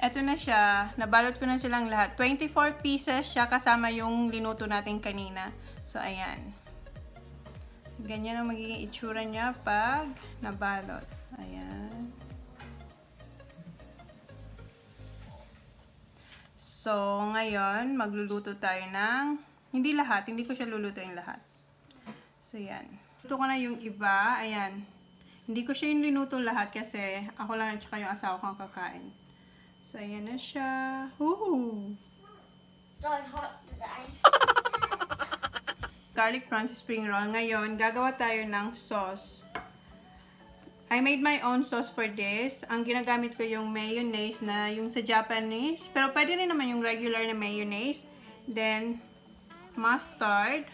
Eto na siya. Nabalot ko na silang lahat. 24 pieces siya kasama yung linuto natin kanina. So, ayan. Ganyan ang magiging itsura niya pag nabalot. Ayan. So, ngayon, magluluto tayo ng, hindi lahat, hindi ko siya lulutuin lahat. So, yan. Luto ko na yung iba. Ayan. Hindi ko siya yung linuto lahat kasi ako lang at saka yung asawa kong kakain. So, ayan na siya. Woohoo! Garlic prawns spring roll. Ngayon, gagawa tayo ng sauce. I made my own sauce for this. Ang ginagamit ko yung mayonnaise na yung sa Japanese. Pero pwede rin naman yung regular na mayonnaise. Then, mustard.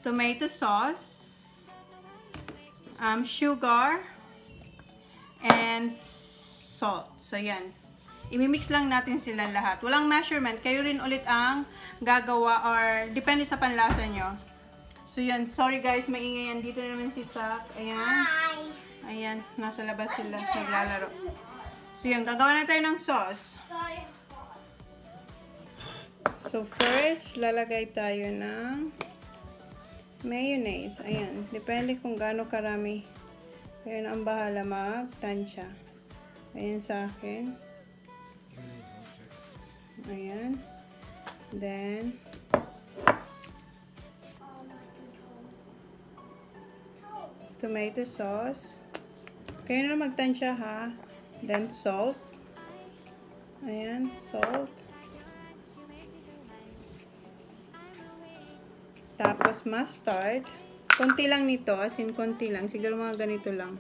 Tomato sauce. Sugar. And salt. So, yan. Imimix lang natin sila lahat. Walang measurement. Kayo rin ulit ang gagawa or depende sa panlasa nyo. So, yan. Sorry guys, maingay yan. Dito naman si Sak. Ayan. Hi! Ayan. Nasa labas sila. Naglalaro. So, yan. Gagawa na tayo ng sauce. So, first, lalagay tayo ng mayonnaise. Ayan. Depende kung gaano karami. Kayo na ang bahala mag-tansya. Ayan sa akin. Ayan. Then, tomato sauce. Kayo na magtansya ha. Then, salt. Ayan, salt. Tapos, mustard. Konti lang nito. As in, konti lang. Siguro mga ganito lang.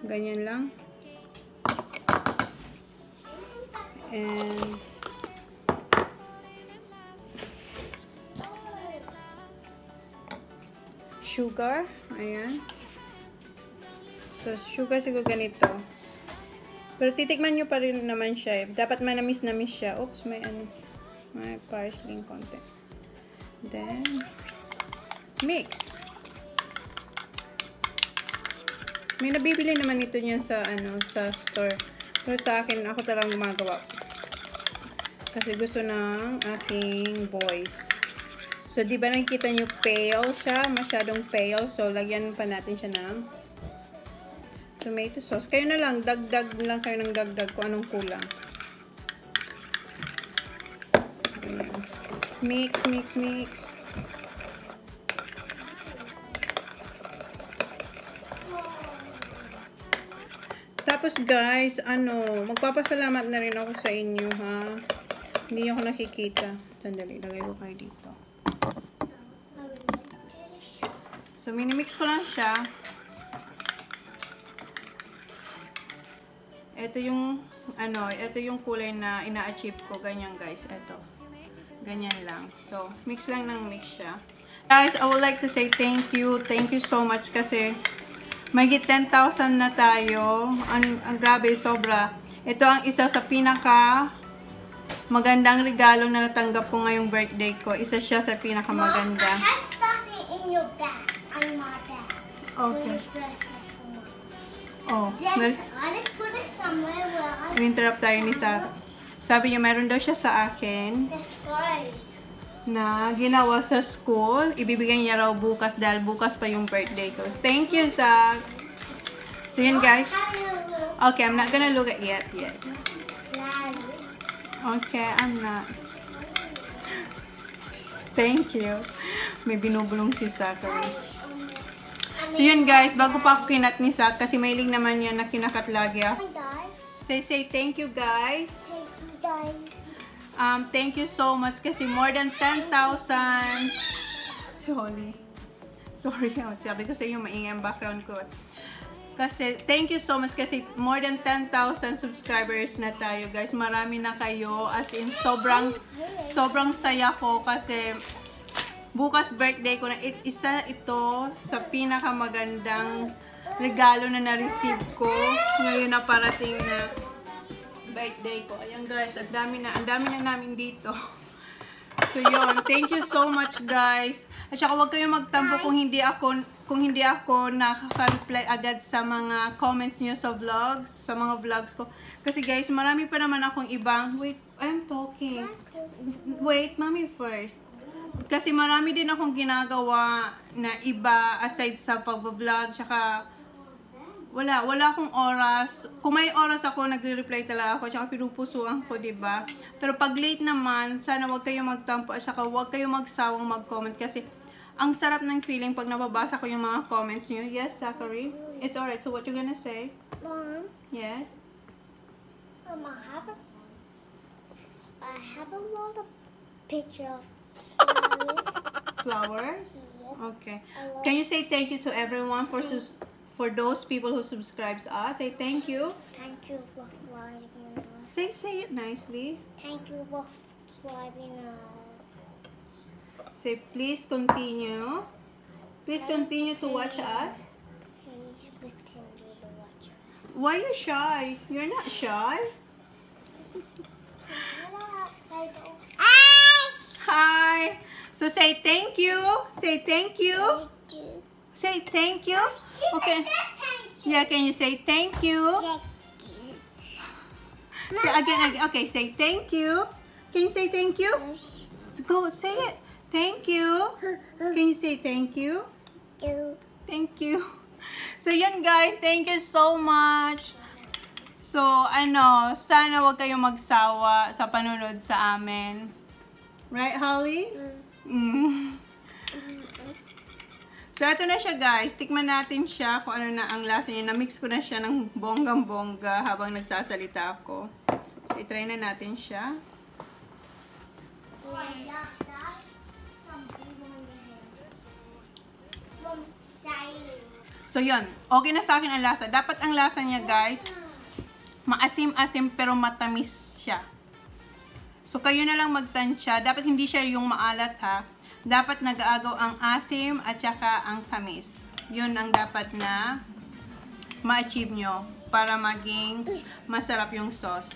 Ganyan lang. And sugar. Ayan. So, sugar siguro ganito. Pero titikman nyo pa rin naman siya. Dapat manamis-namis siya. Oops, may ano. May parsley konti. Then, mix. May nabibili naman ito niyan sa, sa store. Pero sa akin, ako talagang gumagawa. Kasi gusto ng aking boys. So, di ba nakikita nyo pale siya? Masyadong pale. So, lagyan pa natin siya ng tomato sauce. Kayo na lang. Dagdag lang kayo ng dagdag kung anong kulang. Ayan. Mix, mix, mix. Tapos guys, magpapasalamat na rin ako sa inyo ha. Hindi niyo ako nakikita. Sandali, lagay ko kayo dito. So, minimix ko lang siya. Ito yung kulay na ina-achieve ko. Ganyan guys, ito. Ganyan lang. So, mix lang ng mix siya. Guys, I would like to say thank you. Thank you so much kasi may 10,000 na tayo. Ang grabe, sobra. Ito ang isa sa pinaka magandang regalo na natanggap ko ngayong birthday ko. Isa siya sa pinakamaganda. Mom, I have something in your bag. On my bag. Okay. Oh. Let's put it somewhere where I... Interrupt tayo ni Sarah. Sabi niya, meron daw siya sa akin na ginawa sa school. Ibibigay niya raw bukas dahil bukas pa yung birthday ko. Thank you, Zach. So, yun guys. Okay, I'm not gonna look at it yet. Yes. Okay, I'm not. Thank you. May binubulong si Zachary. So, yun guys. Bago pa ako kinat ni Zach, kasi mailing naman yan na kinakat lagi ako. Say thank you guys. Thank you guys. Thank you so much kasi more than 10,000. Sorry, sabi ko sa inyo maingay ang background ko. Kasi thank you so much kasi more than 10,000 subscribers na tayo guys. Marami na kayo. As in sobrang saya ko kasi bukas birthday ko na. Isa ito sa pinakamagandang regalo na na-receive ko ngayon na parating na birthday ko. Ayan guys, ang dami na namin dito. So yun, thank you so much guys. At saka huwag kayong magtampo kung hindi ako nakaka-reply agad sa mga comments niyo sa mga vlogs ko. Kasi guys, marami pa naman akong ibang, wait, I'm talking. Wait, mommy first. Kasi marami din akong ginagawa na iba aside sa pag-vlog, tsaka wala akong oras. Kung may oras ako, nagre-reply talaga ako, tsaka pinupusuan ko, diba? Pero pag late naman, sana wag kayong magtampo, at saka wag kayong magsawang mag-comment, kasi ang sarap ng feeling pag nababasa ko yung mga comments niyo. Yes, Zachary? It's alright. So what you gonna say? Mom. Yes? I have a lot of pictures of Flowers? Yeah. Okay. Can you say thank you to everyone for those people who subscribes us? Say thank you. Thank you for flying us. Say it nicely. Thank you for flying us. Say please continue. Please continue to watch us. Please continue to watch us. Why are you shy? You're not shy. Hi. So say thank you. Say thank you. Say thank you. Okay. Yeah, can you say thank you? Say again. Okay, say thank you. Can you say thank you? So go, say it. Thank you. Can you say thank you? Thank you. So yun guys, thank you so much. So sana wag kayong magsawa sa panunod sa amin. Right, Holly? So, ito na siya guys. Tikman natin siya kung ano na ang lasa niya. Na-mix ko na siya ng bonggang-bongga habang nagsasalita ako. So, itry na natin siya. So, yun. Okay na sa akin ang lasa. Dapat ang lasa niya guys, maasim-asim pero matamis siya. So, kayo na lang magtansya. Dapat hindi siya yung maalat ha. Dapat nag-aagaw ang asim at saka ang tamis. Yun ang dapat na ma-achieve nyo para maging masarap yung sauce.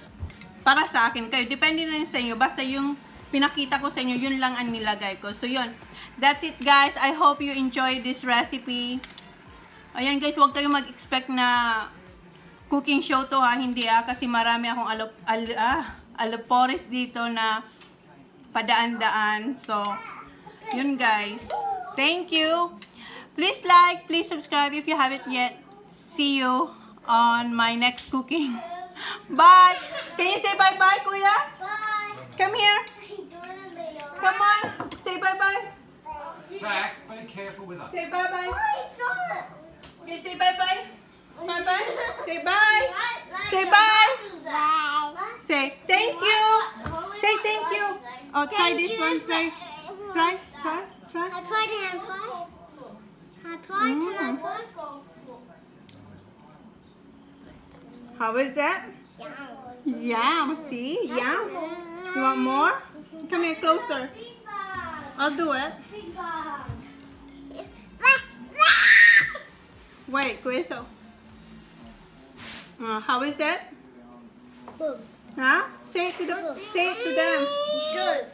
Para sa akin, kayo, depende na rin sa inyo. Basta yung pinakita ko sa inyo, yun lang ang nilagay ko. So, yun. That's it, guys. I hope you enjoyed this recipe. Ayan, guys, huwag kayong mag-expect na cooking show to, ha. Hindi, ha. Kasi marami akong alupores dito na padaan-daan. So, yun, guys. Thank you. Please like, please subscribe if you haven't yet. See you on my next cooking. Bye! Can you say bye-bye, Kuya? Bye. Come here. Come on. Say bye-bye. Zach, be careful with us. Say bye-bye. Okay, say bye-bye. Bye-bye. Say bye. Say bye. Say thank you. Say thank you. Oh, try this one. Try. I tried and I tried. How is that? Yum. See? Yum. You want more? Come here closer. I'll do it. Wait, Kuya. How is that? Good. Huh? Say it to them. Say it to them. Good.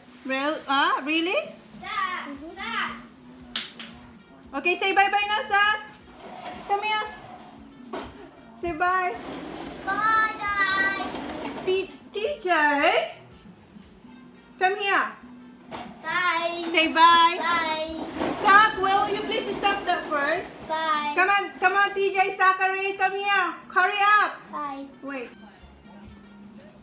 Really? Okay, say bye-bye now, Zach. Come here. Say bye. Bye, guys. TJ. Come here. Bye. Say bye. Bye. Zach, will you please stop that first? Bye. Come on, TJ, Zachary, come here. Hurry up. Bye. Wait.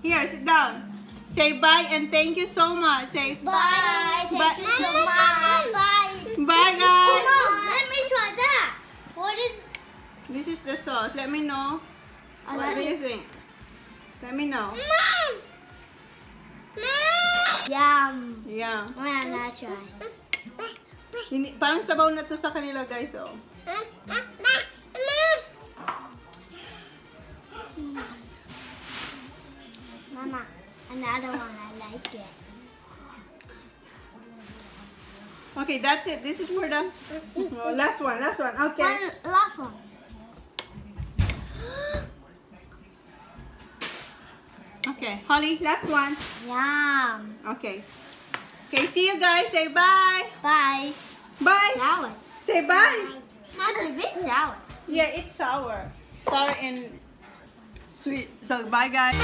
Here, sit down. Say bye and thank you so much. Say Bye. Bye. Thank you so much. Bye. bye, guys. Mom, let me try that. What is? This is the sauce. Let me know. What do you think? Let me know. Mom. Yum. Yeah. Why not try? Parang sabaw na to sa kanila, guys. Oh. Mama, another one. I like it. Okay, that's it. This is for the last one. Last one. Okay. Last one. Okay, Holly, last one. Yum. Okay. Okay, see you guys. Say bye. Bye. Bye. Sour. Say bye. That's a bit sour. Yeah, it's sour. Sour and sweet. So, bye guys.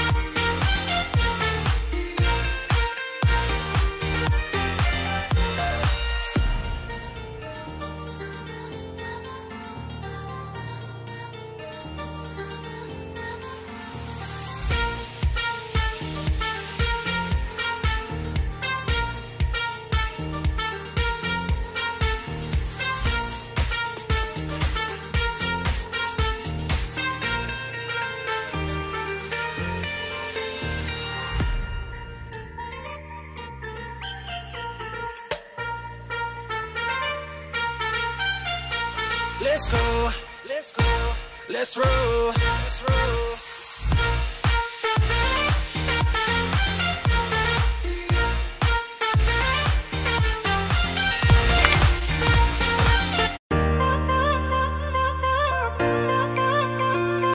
Let's go, let's go, let's roll, let's roll.